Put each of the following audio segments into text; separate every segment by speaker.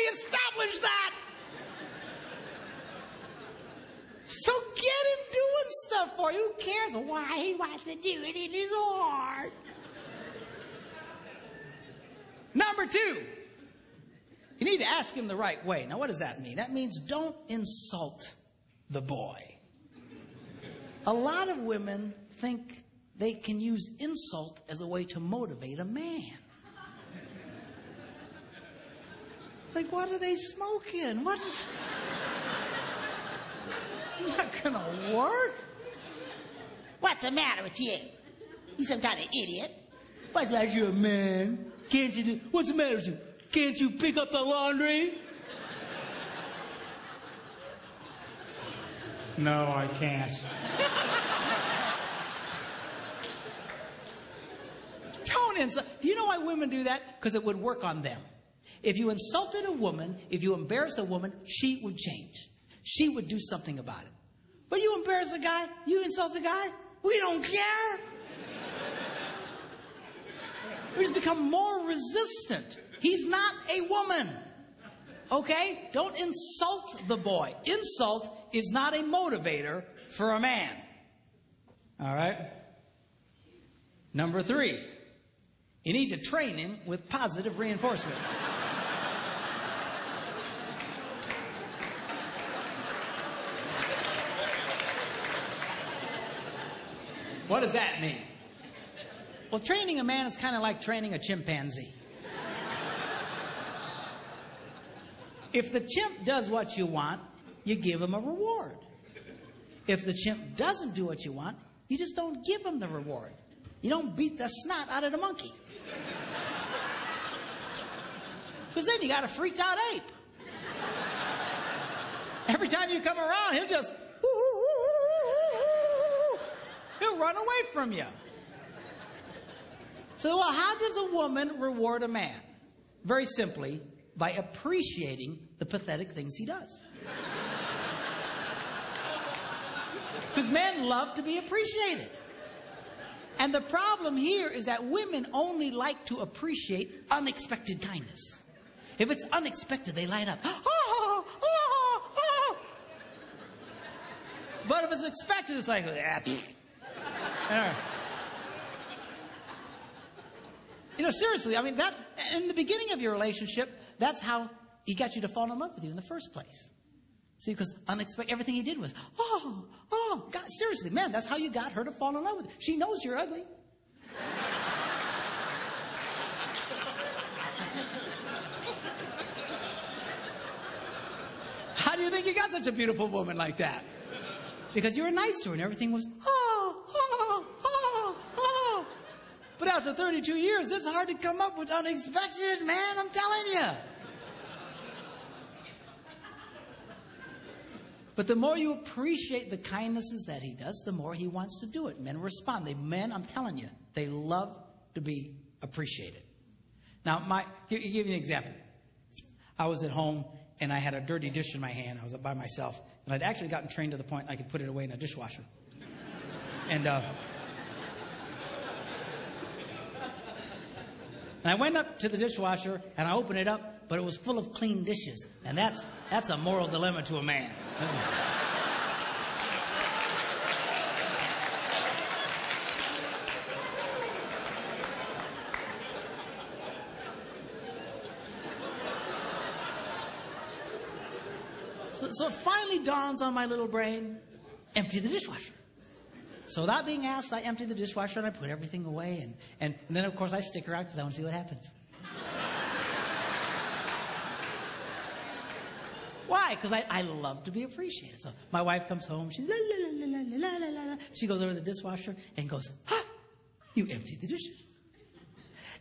Speaker 1: establish that. So get him doing stuff for you. Who cares why he wants to do it in his heart? Number 2, you need to ask him the right way. Now, what does that mean? That means don't insult the boy. A lot of women think they can use insult as a way to motivate a man. Like, what are they smoking? What is... Not gonna work. What's the matter with you? You some kind of idiot. What's the matter with you, a man? Can't you do... What's the matter with you? Can't you pick up the laundry?
Speaker 2: No, I can't.
Speaker 1: Don't insult. Do you know why women do that? Because it would work on them. If you insulted a woman, if you embarrassed a woman, she would change. She would do something about it. But you embarrass a guy, you insult a guy, we don't care. We just become more resistant. He's not a woman. Okay? Don't insult the boy. Insult is not a motivator for a man. All right? Number 3, you need to train him with positive reinforcement. What does that mean? Well, training a man is kind of like training a chimpanzee. If the chimp does what you want, you give him a reward. If the chimp doesn't do what you want, you just don't give him the reward. You don't beat the snot out of the monkey. Because then you got a freaked out ape. Every time you come around, he'll just... He'll run away from you. So, well, how does a woman reward a man? Very simply, by appreciating the pathetic things he does. Because men love to be appreciated. And the problem here is that women only like to appreciate unexpected kindness. If it's unexpected, they light up. Oh, oh, oh. But if it's expected, it's like... You know, seriously, I mean, that's, in the beginning of your relationship, that's how he got you to fall in love with you in the first place. See, because everything he did was, oh, God, seriously, man, that's how you got her to fall in love with you. She knows you're ugly. How do you think you got such a beautiful woman like that? Because you were nice to her and everything was, But after 32 years, it's hard to come up with unexpected, man, I'm telling you. But the more you appreciate the kindnesses that he does, the more he wants to do it. Men respond. Men, I'm telling you, they love to be appreciated. Now, give you an example. I was at home, and I had a dirty dish in my hand. I was by myself, and I'd actually gotten trained to the point I could put it away in a dishwasher. And I went up to the dishwasher, and I opened it up, but it was full of clean dishes. And that's a moral dilemma to a man. So it finally dawns on my little brain, empty the dishwasher. So without being asked, I empty the dishwasher and I put everything away. And then, of course, I stick around because I want to see what happens. Why? Because I love to be appreciated. So my wife comes home. She's la, la, la, la, la, la, la, la. She goes over to the dishwasher and goes, you emptied the dishes.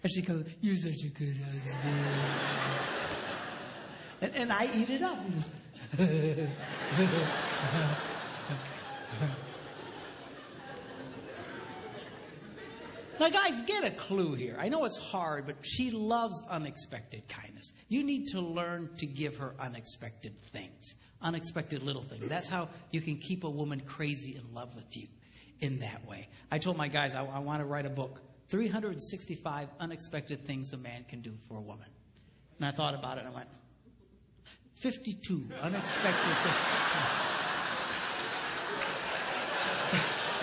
Speaker 1: And she goes, you're such a good husband. and I eat it up. Now, guys, get a clue here. I know it's hard, but she loves unexpected kindness. You need to learn to give her unexpected things, unexpected little things. That's how you can keep a woman crazy in love with you in that way. I told my guys I want to write a book, 365 unexpected things a man can do for a woman. And I thought about it and I went, 52. Unexpected.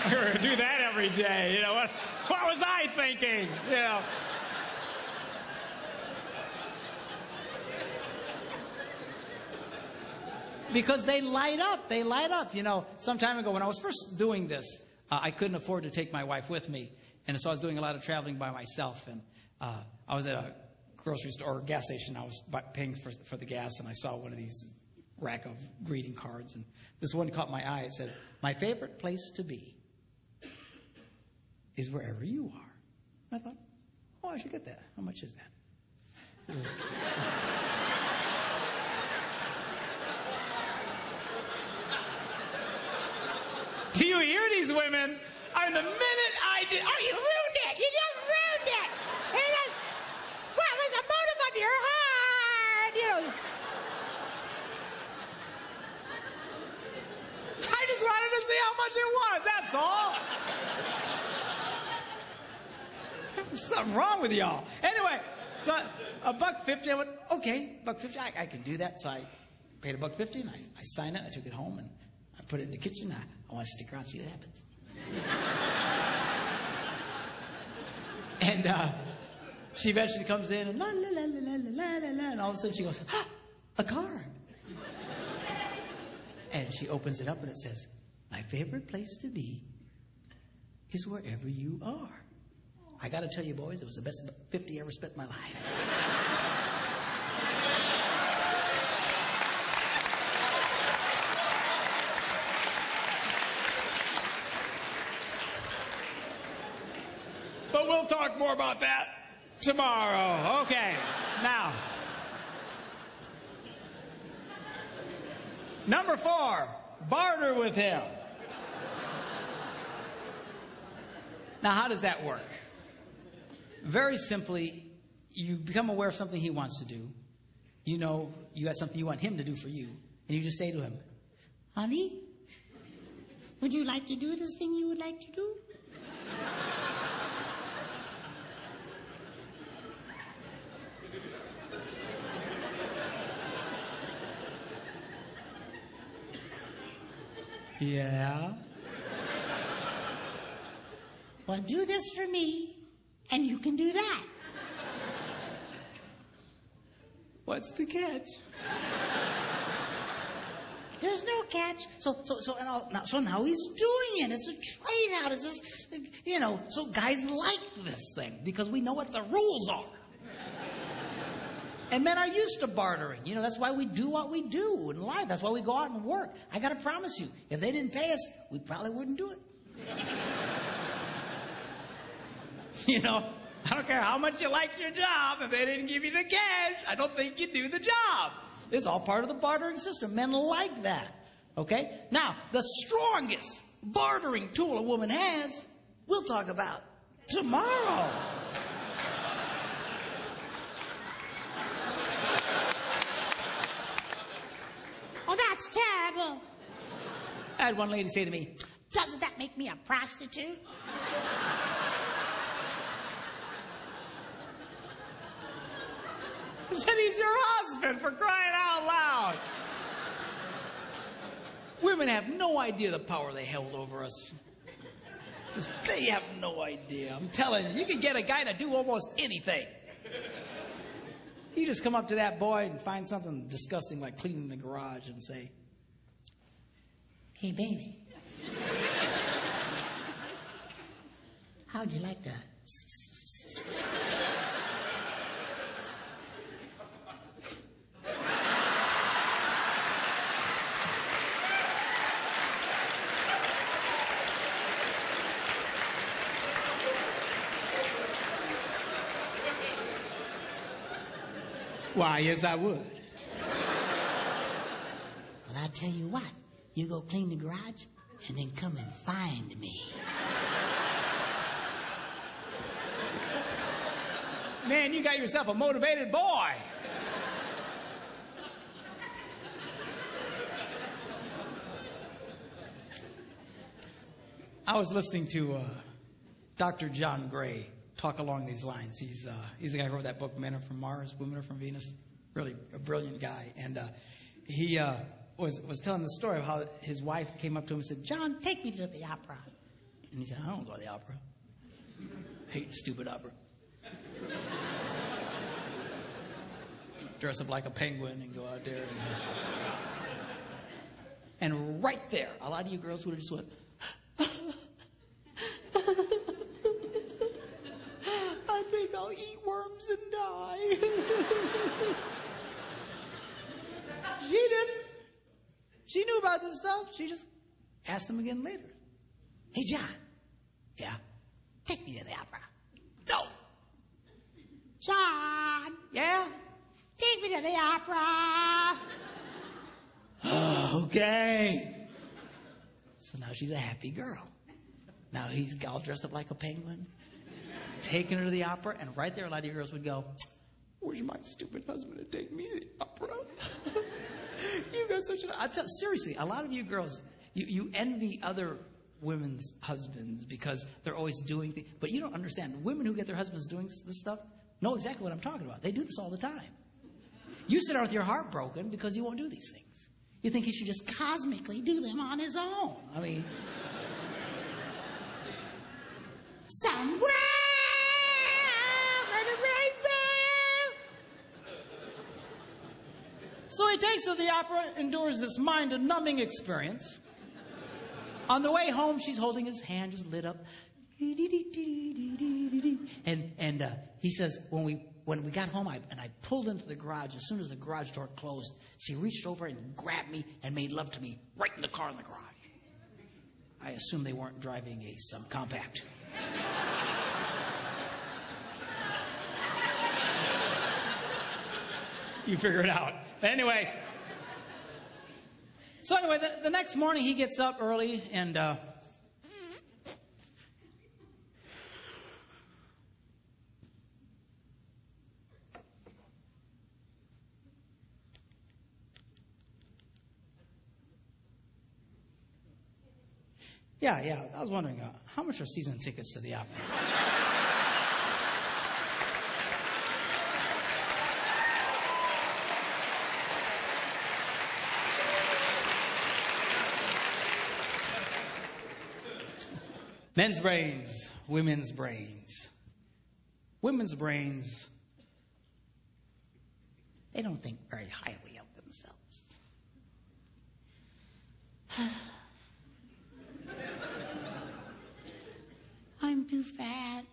Speaker 2: We're going to do that every day. You know, what was I thinking? You know.
Speaker 1: Because they light up. They light up. You know, some time ago when I was first doing this, I couldn't afford to take my wife with me. And so I was doing a lot of traveling by myself. And I was at a grocery store or gas station. I was paying for the gas, and I saw one of these rack of greeting cards. And this one caught my eye. It said, "My favorite place to be is wherever you are." I thought, oh, I should get that. How much is that?
Speaker 2: Do you hear these women? And the minute I did, oh, you ruined it! You just ruined it! It is, what was the motive of your heart? You know. I just wanted to see how much it was, that's all.
Speaker 1: There's something wrong with y'all. Anyway, so $1.50. I went, okay, $1.50. I can do that. So I paid $1.50, and I signed it. I took it home, and I put it in the kitchen. I want to stick around and see what happens. And she eventually comes in, and la la la la la la la, and all of a sudden she goes, ah, a card. And she opens it up, and it says, "My favorite place to be is wherever you are." I got to tell you, boys, it was the best $50 I ever spent in my life.
Speaker 2: But we'll talk more about that tomorrow. Okay, now. Number 4, barter with him.
Speaker 1: Now, how does that work? Very simply, you become aware of something he wants to do. You know you got something you want him to do for you. And you just say to him, "Honey, would you like to do this thing you would like to do?" Yeah. "Well, do this for me, and you can do that."
Speaker 2: What's the catch?
Speaker 1: There's no catch. So now he's doing it. It's a trade out. It's just, you know, so guys like this thing because we know what the rules are. And men are used to bartering. You know, that's why we do what we do in life. That's why we go out and work. I got to promise you, if they didn't pay us, we probably wouldn't do it. You know, I don't care how much you like your job. If they didn't give you the cash, I don't think you'd do the job. It's all part of the bartering system. Men like that. Okay? Now, the strongest bartering tool a woman has, we'll talk about tomorrow.
Speaker 3: Oh, that's terrible.
Speaker 1: I had one lady say to me,
Speaker 3: "Doesn't that make me a prostitute?"
Speaker 2: I said, he's your husband, for crying out loud.
Speaker 1: women have no idea the power they held over us. Just, they have no idea. I'm telling you, you can get a guy to do almost anything. You just come up to that boy and find something disgusting like cleaning the garage and say, "Hey, baby, how'd you like that?"
Speaker 2: Why, yes, I would.
Speaker 1: Well, I tell you what, you go clean the garage and then come and find me.
Speaker 2: Man, you got yourself a motivated boy.
Speaker 1: I was listening to Dr. John Gray talk along these lines. He's the guy who wrote that book, Men Are From Mars, Women Are From Venus. Really a brilliant guy. And he was telling the story of how his wife came up to him and said, "John, take me to the opera." And he said, "I don't go to the opera. I hate stupid opera. Dress up like a penguin and go out there." And right there, a lot of you girls would have just went, "I think I'll eat worms and die." She didn't. She knew about this stuff. She just asked him again later. "Hey, John." "Yeah."
Speaker 3: Take me to the opera.
Speaker 1: "No."
Speaker 3: John,
Speaker 1: "Yeah."
Speaker 3: take me to the opera.
Speaker 1: "Okay." So now she's a happy girl. Now he's all dressed up like a penguin, taking her to the opera, and right there a lot of you girls would go, "Where's my stupid husband to take me to the opera?" You got such seriously, a lot of you girls, you envy other women's husbands because they're always doing things. But you don't understand. Women who get their husbands doing this stuff know exactly what I'm talking about. They do this all the time. You sit out with your heart broken because you won't do these things. You think he should just cosmically do them on his own. I mean,
Speaker 3: Somewhere over the rainbow.
Speaker 1: so he takes her to the opera, endures this mind-numbing experience. On the way home, she's holding his hand, just lit up. And he says, when we got home, I pulled into the garage. As soon as the garage door closed, she reached over and grabbed me and made love to me right in the car in the garage. I assume they weren't driving a subcompact. You figure it out. Anyway. So anyway, the next morning he gets up early and yeah, I was wondering, how much are season tickets to the opera? Men's brains, women's brains. Women's brains, they don't think very highly of themselves.
Speaker 3: I'm too fat.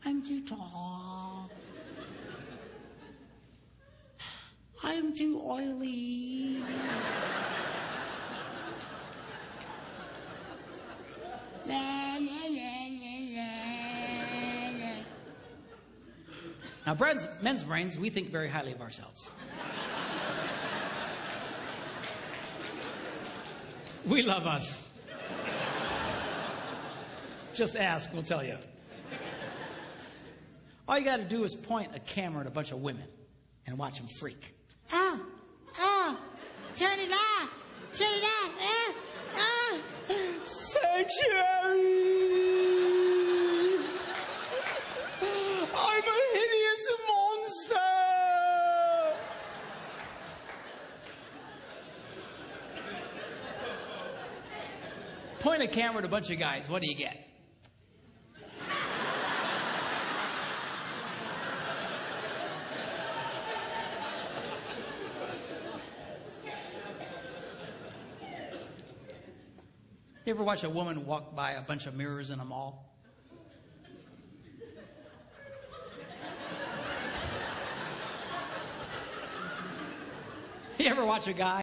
Speaker 3: I'm too tall. I'm too oily. La, la, la, la, la.
Speaker 1: Now, men's brains, we think very highly of ourselves. We love us. Just ask, we'll tell you. All you got to do is point a camera at a bunch of women and watch them freak.
Speaker 3: Oh, turn it off. Turn it off.
Speaker 1: Sanctuary! I'm a hideous monster! Point a camera at a bunch of guys. What do you get? You ever watch a woman walk by a bunch of mirrors in a mall? You ever watch a guy